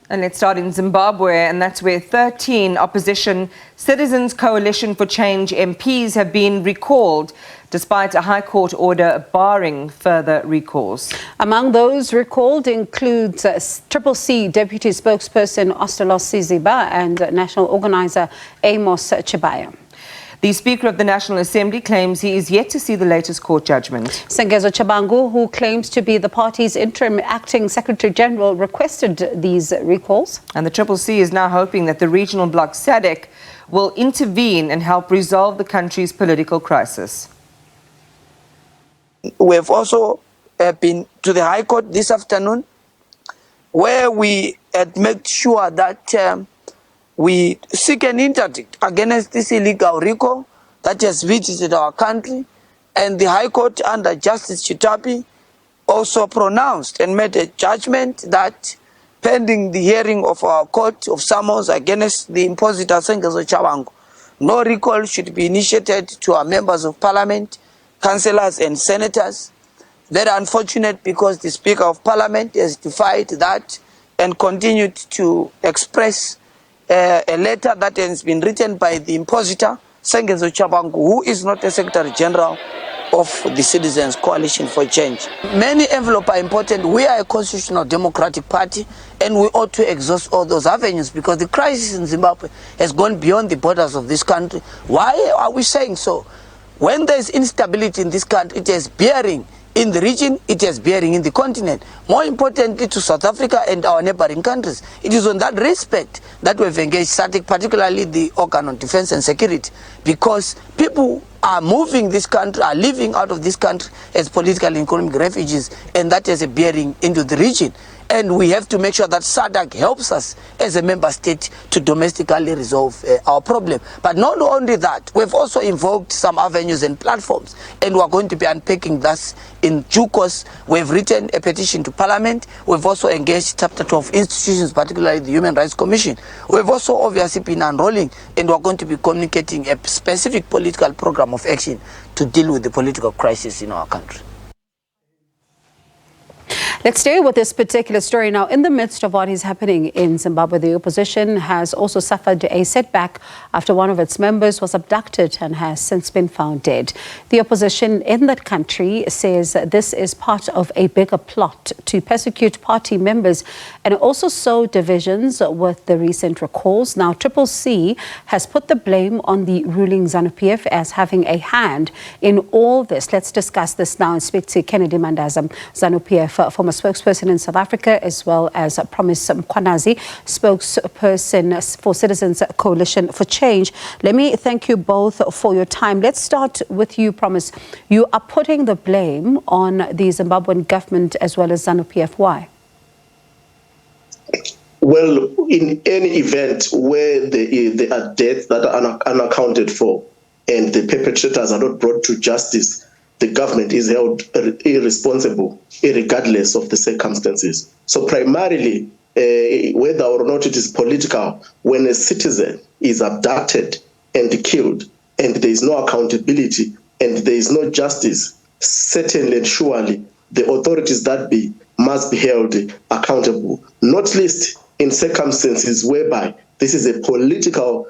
And let's start in Zimbabwe, and that's where 13 opposition Citizens Coalition for Change MPs have been recalled, despite a High Court order barring further recalls. Among those recalled includes SABC Deputy Spokesperson Ostelos Siziba and National Organizer Amos Chibaya. The Speaker of the National Assembly claims he is yet to see the latest court judgment. Sengezo Chabangu, who claims to be the party's interim acting Secretary General, requested these recalls. And the CCC is now hoping that the regional bloc Sadc will intervene and help resolve the country's political crisis. We have also been to the High Court this afternoon, where we had made sure that we seek an interdict against this illegal recall that has visited our country, and the High Court under Justice Chitapi also pronounced and made a judgment that pending the hearing of our court of summons against the impositor Sengezo Chabangu, no recall should be initiated to our members of parliament, councillors and senators. Very unfortunate, because the Speaker of Parliament has defied that and continued to express a letter that has been written by the impositor, Sengezo Chabangu, who is not a Secretary General of the Citizens Coalition for Change. Many envelopes are important. We are a constitutional democratic party, and we ought to exhaust all those avenues, because the crisis in Zimbabwe has gone beyond the borders of this country. Why are we saying so? When there is instability in this country, it has bearing in the region, it has bearing in the continent. More importantly, to South Africa and our neighboring countries. It is on that respect that we've engaged Sadc, particularly the organ on defense and security, because people are moving this country, are living out of this country as political and economic refugees, and that has a bearing into the region. And we have to make sure that Sadc helps us as a member state to domestically resolve our problem. But not only that, we've also invoked some avenues and platforms, and we're going to be unpacking this in due course. We've written a petition to Parliament. We've also engaged Chapter 12 institutions, particularly the Human Rights Commission. We've also obviously been unrolling, and we're going to be communicating a specific political program of action to deal with the political crisis in our country. Let's stay with this particular story now. In the midst of what is happening in Zimbabwe, the opposition has also suffered a setback after one of its members was abducted and has since been found dead. The opposition in that country says this is part of a bigger plot to persecute party members and also sow divisions with the recent recalls. Now, CCC has put the blame on the ruling ZANU PF as having a hand in all this. Let's discuss this now and speak to Kennedy Mandaza, ZANU PF former spokesperson in South Africa, as well as Promise Mkwanazi, spokesperson for Citizens Coalition for Change. Let me thank you both for your time. Let's start with you, Promise. You are putting the blame on the Zimbabwean government as well as ZANU PF. Why? Well, in any event where there are deaths that are unaccounted for and the perpetrators are not brought to justice, the government is held irresponsible, regardless of the circumstances. So primarily, whether or not it is political, when a citizen is abducted and killed, and there is no accountability and there is no justice, certainly and surely the authorities that be must be held accountable, not least in circumstances whereby this is a political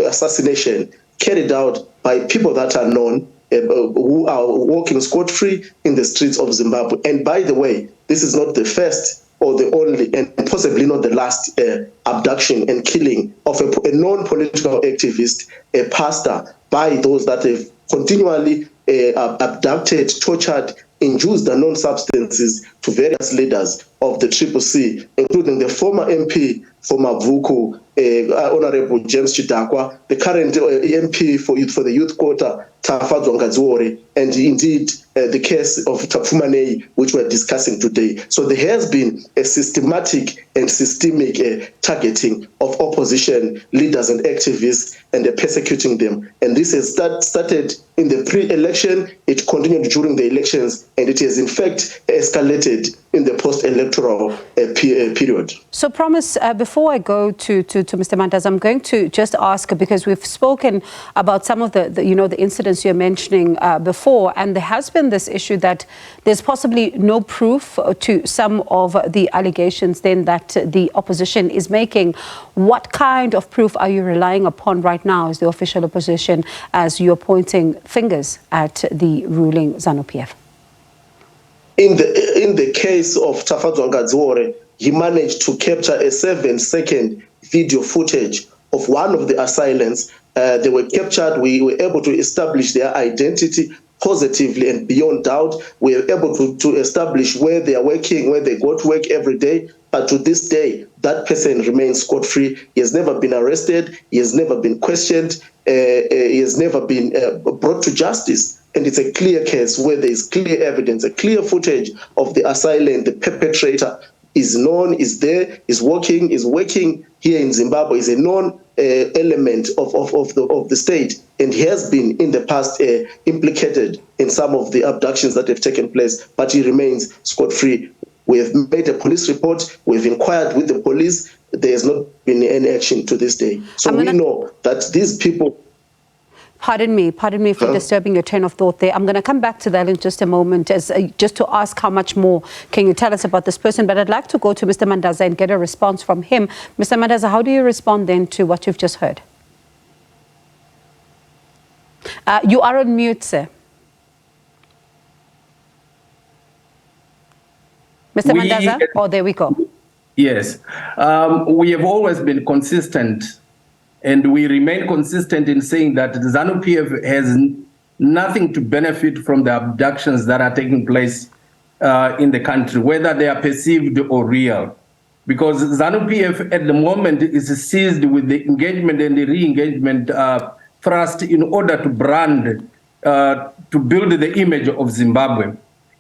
assassination carried out by people that are known, who are walking scot-free in the streets of Zimbabwe. And by the way, this is not the first or the only, and possibly not the last abduction and killing of a non-political activist, a pastor, by those that have continually abducted, tortured, induced unknown substances to various leaders of the CCC, including the former MP for Mavuku, Honorable James Chidakwa, the current MP for the Youth Quota, Tafadzwa Ngadziore, and indeed the case of Tafumanei, which we're discussing today. So there has been a systematic and systemic targeting of opposition leaders and activists and persecuting them. And this has started in the pre-election, it continued during the elections, and it has in fact escalated in the post-electoral period. So, Promise, before I go to Mr. Mandas, I'm going to just ask, because we've spoken about some of the incidents you're mentioning before, and there has been this issue that there's possibly no proof to some of the allegations then that the opposition is making. What kind of proof are you relying upon right now as the official opposition, as you're pointing fingers at the ruling ZANU PF? In the case of Tafadzwa Ngadziore, he managed to capture a 7-second video footage of one of the assailants. They were captured. We were able to establish their identity positively and beyond doubt. We were able to establish where they are working, where they go to work every day. But to this day, that person remains scot-free. He has never been arrested. He has never been questioned. He has never been brought to justice. And it's a clear case where there is clear evidence, a clear footage of the assailant, the perpetrator is known, is there, is working here in Zimbabwe, is a known element of the state, and he has been in the past implicated in some of the abductions that have taken place, but he remains scot-free. We have made a police report, we've inquired with the police, there has not been any action to this day. So we know that these people... Pardon me for disturbing your train of thought there. I'm going to come back to that in just a moment, as just to ask how much more can you tell us about this person. But I'd like to go to Mr. Mandaza and get a response from him. Mr. Mandaza, how do you respond then to what you've just heard? You are on mute, sir. Mr. Mandaza? Oh, there we go. Yes. We have always been consistent, and we remain consistent in saying that the ZANU PF has nothing to benefit from the abductions that are taking place in the country, whether they are perceived or real. Because ZANU PF at the moment is seized with the engagement and the re-engagement thrust in order to brand, to build the image of Zimbabwe.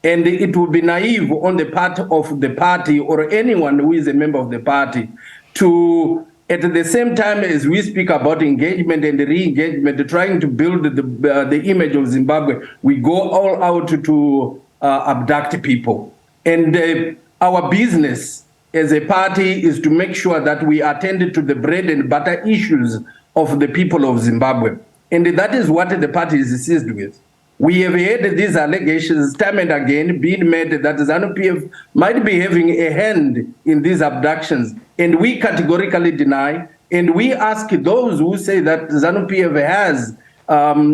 And it would be naive on the part of the party or anyone who is a member of the party to, at the same time as we speak about engagement and re-engagement, trying to build the image of Zimbabwe, we go all out to abduct people. And our business as a party is to make sure that we attend to the bread and butter issues of the people of Zimbabwe. And that is what the party is seized with. We have heard these allegations time and again being made that ZANU PF might be having a hand in these abductions, and we categorically deny. And we ask those who say that ZANU PF has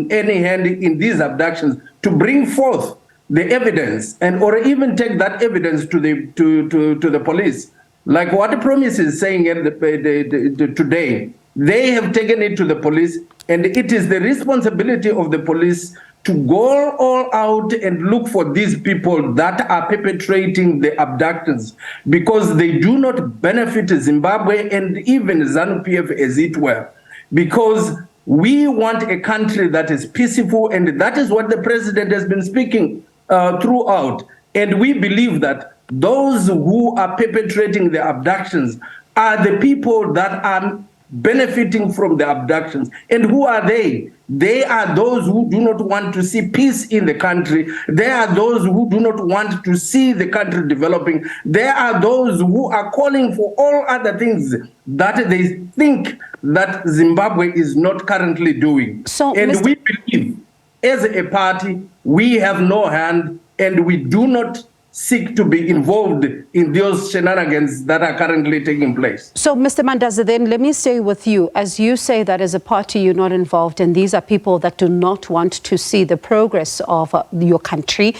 any hand in these abductions to bring forth the evidence, and or even take that evidence to the police, like what the Promise is saying today. They have taken it to the police, and it is the responsibility of the police to go all out and look for these people that are perpetrating the abductions, because they do not benefit Zimbabwe and even ZANU PF as it were. Because we want a country that is peaceful, and that is what the president has been speaking throughout. And we believe that those who are perpetrating the abductions are the people that are benefiting from the abductions. And who are they? They are those who do not want to see peace in the country. They are those who do not want to see the country developing. They are those who are calling for all other things that they think that Zimbabwe is not currently doing. So, and we believe, as a party, we have no hand, and we do not seek to be involved in those shenanigans that are currently taking place. So, Mr. Mandaza, then let me stay with you. As you say that as a party you're not involved, and these are people that do not want to see the progress of your country,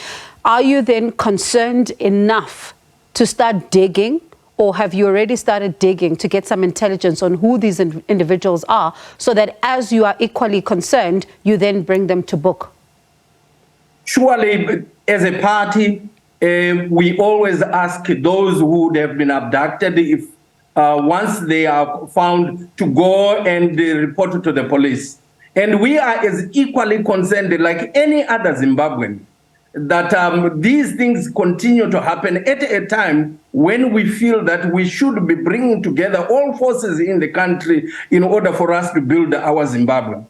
are you then concerned enough to start digging, or have you already started digging to get some intelligence on who these individuals are, so that as you are equally concerned, you then bring them to book? Surely, as a party, we always ask those who have been abducted, if once they are found, to go and report to the police. And we are as equally concerned like any other Zimbabwean that these things continue to happen at a time when we feel that we should be bringing together all forces in the country in order for us to build our Zimbabwe.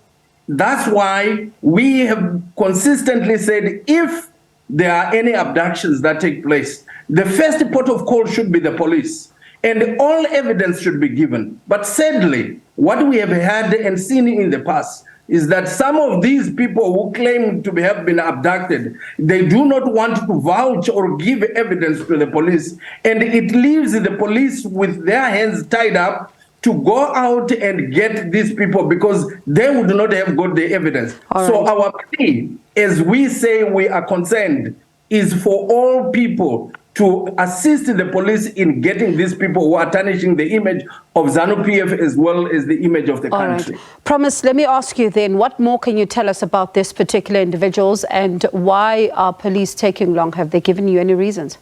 That's why we have consistently said, if there are any abductions that take place, the first port of call should be the police, and all evidence should be given. But sadly, what we have had and seen in the past is that some of these people who claim to have been abducted, they do not want to vouch or give evidence to the police, and it leaves the police with their hands tied up to go out and get these people because they would not have got the evidence. So our plea, as we say we are concerned, is for all people to assist the police in getting these people who are tarnishing the image of ZANU PF as well as the image of the country. Right. Promise, let me ask you then, what more can you tell us about this particular individuals and why are police taking long? Have they given you any reasons?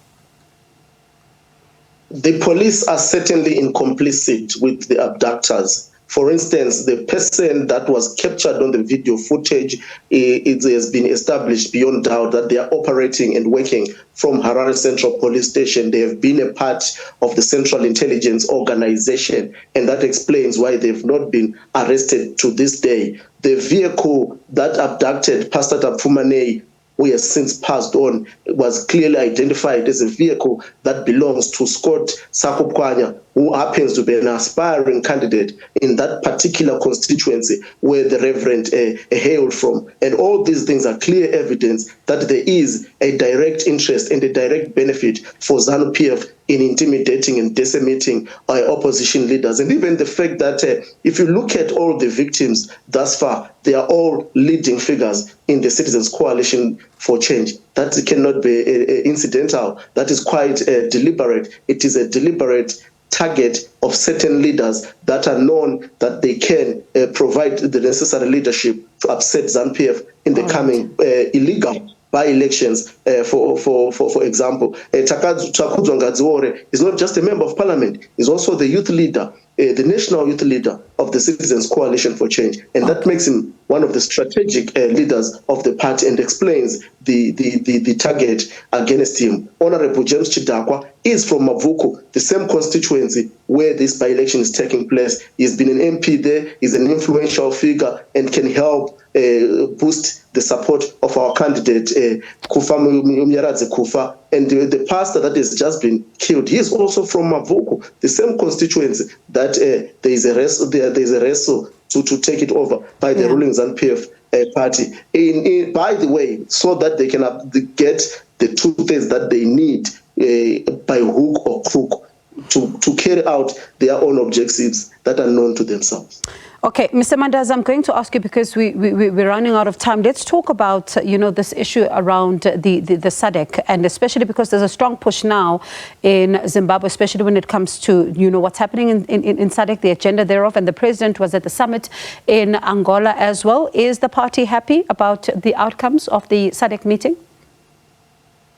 The police are certainly complicit with the abductors. For instance, the person that was captured on the video footage, it has been established beyond doubt that they are operating and working from Harare Central Police Station. They have been a part of the Central Intelligence Organization, and that explains why they've not been arrested to this day. The vehicle that abducted Pastor Tapfumanei, who has since passed on, was clearly identified as a vehicle that belongs to Scott Sakopkwanya, who happens to be an aspiring candidate in that particular constituency where the Reverend hailed from. And all these things are clear evidence that there is a direct interest and a direct benefit for ZANU PF in intimidating and decimating opposition leaders. And even the fact that if you look at all the victims thus far, they are all leading figures in the Citizens Coalition for Change. That cannot be incidental. That is quite deliberate. It is a deliberate target of certain leaders that are known that they can provide the necessary leadership to upset ZANU PF in the coming illegal by-elections. For example, Takudzwa Ngadziore is not just a member of parliament, he's also the youth leader, the national youth leader of the Citizens Coalition for Change. And that makes him one of the strategic leaders of the party and explains the target against him. Honorable James Chidakwa is from Mavuku, the same constituency where this by-election is taking place. He's been an MP there, he's an influential figure and can help boost the support of our candidate, Kufa Mnyaradze Kufa. And the pastor that has just been killed, he is also from Mavuku, the same constituency that there is a wrestle to take it over by the ruling ZANU PF party. By the way, so that they can get the two-thirds that they need by hook or crook to carry out their own objectives that are known to themselves. Okay, Mr. Mandaza, I'm going to ask you because we're running out of time. Let's talk about, this issue around the Sadc, and especially because there's a strong push now in Zimbabwe, especially when it comes to, what's happening in Sadc, the agenda thereof, and the president was at the summit in Angola as well. Is the party happy about the outcomes of the Sadc meeting?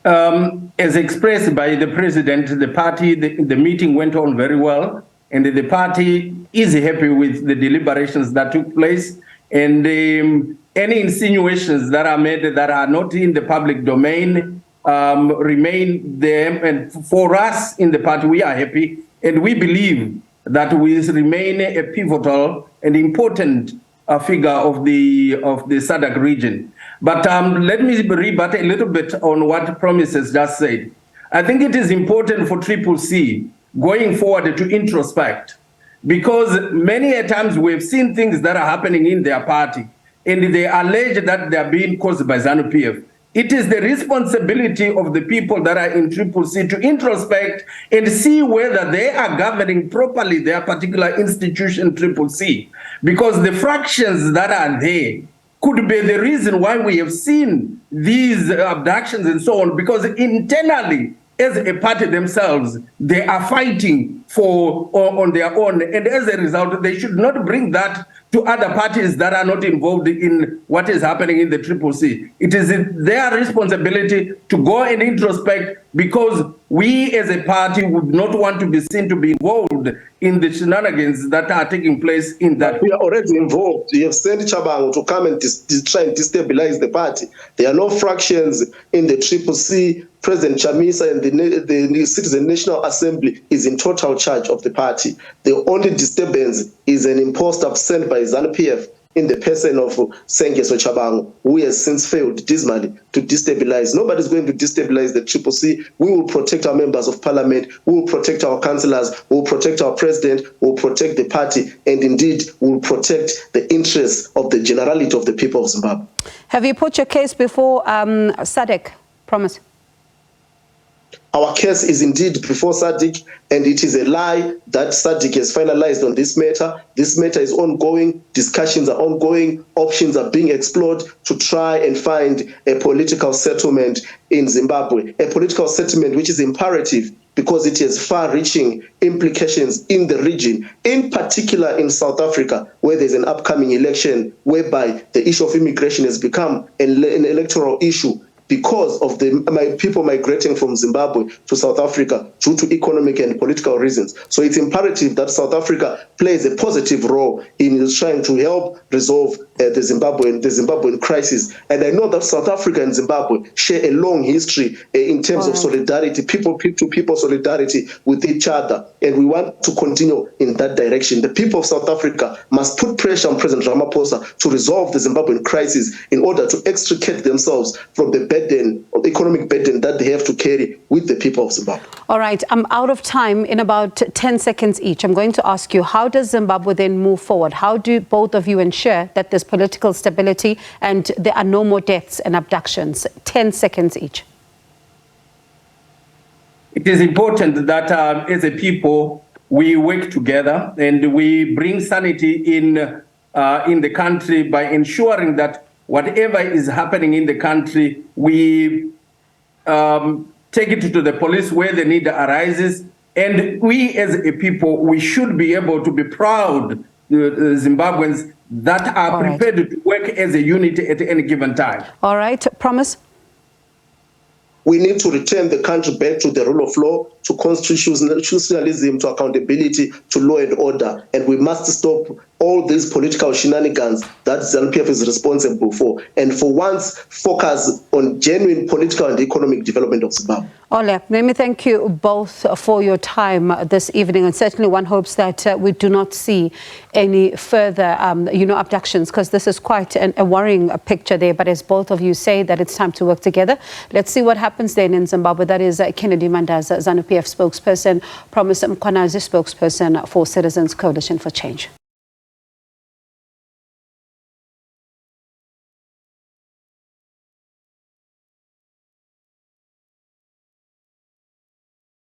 As expressed by the president, the party, the meeting went on very well. And the party is happy with the deliberations that took place, and any insinuations that are made that are not in the public domain remain there. And for us in the party, we are happy, and we believe that we remain a pivotal and important figure of the Sadc region. But let me rebut a little bit on what Promise has just said. I think it is important for CCC going forward to introspect, because many a times we've seen things that are happening in their party and they allege that they are being caused by ZANU PF. It is the responsibility of the people that are in CCC to introspect and see whether they are governing properly their particular institution, CCC, because the fractions that are there could be the reason why we have seen these abductions and so on, because internally, as a party themselves, they are fighting on their own, and as a result, they should not bring that to other parties that are not involved in what is happening in the CCC. It is their responsibility to go and introspect, because we as a party would not want to be seen to be involved in the shenanigans that are taking place in that. We are already involved. You have sent Chabango to come and try and destabilize the party. There are no fractions in the CCC. President Chamisa and the Citizen National Assembly is in total charge of the party. The only disturbance is an imposter sent by ZANU PF in the person of Sengeso Chabango, who has since failed dismally to destabilize. Nobody's going to destabilize the CCC. We will protect our members of parliament, we will protect our councillors, we will protect our president, we will protect the party, and indeed we will protect the interests of the generality of the people of Zimbabwe. Have you put your case before Sadc? Promise. Our case is indeed before Sadc, and it is a lie that Sadc has finalized on this matter. This matter is ongoing, discussions are ongoing, options are being explored to try and find a political settlement in Zimbabwe, a political settlement which is imperative because it has far-reaching implications in the region, in particular in South Africa, where there's an upcoming election whereby the issue of immigration has become an electoral issue because of the people migrating from Zimbabwe to South Africa due to economic and political reasons. So it's imperative that South Africa plays a positive role in trying to help resolve the Zimbabwean crisis. And I know that South Africa and Zimbabwe share a long history in terms of solidarity, people-to-people solidarity with each other. And we want to continue in that direction. The people of South Africa must put pressure on President Ramaphosa to resolve the Zimbabwean crisis in order to extricate themselves from the economic burden that they have to carry with the people of Zimbabwe. All right, I'm out of time. In about 10 seconds each, I'm going to ask you, how does Zimbabwe then move forward? How do both of you ensure that there's political stability and there are no more deaths and abductions? 10 seconds each. It is important that as a people, we work together and we bring sanity in the country by ensuring that whatever is happening in the country, we take it to the police where the need arises. And we as a people, we should be able to be proud Zimbabweans that are prepared to work as a unit at any given time. All right, promise. We need to return the country back to the rule of law, to constitutionalism, to accountability, to law and order. And we must stop all these political shenanigans that ZANU PF is responsible for. And for once, focus on genuine political and economic development of Zimbabwe. Ole, let me thank you both for your time this evening. And certainly one hopes that we do not see any further, abductions, because this is quite a worrying picture there. But as both of you say that it's time to work together, let's see what happens then in Zimbabwe. That is Kennedy Mandaza, ZANU PF spokesperson, Promise Mkwanazi, spokesperson for Citizens Coalition for Change.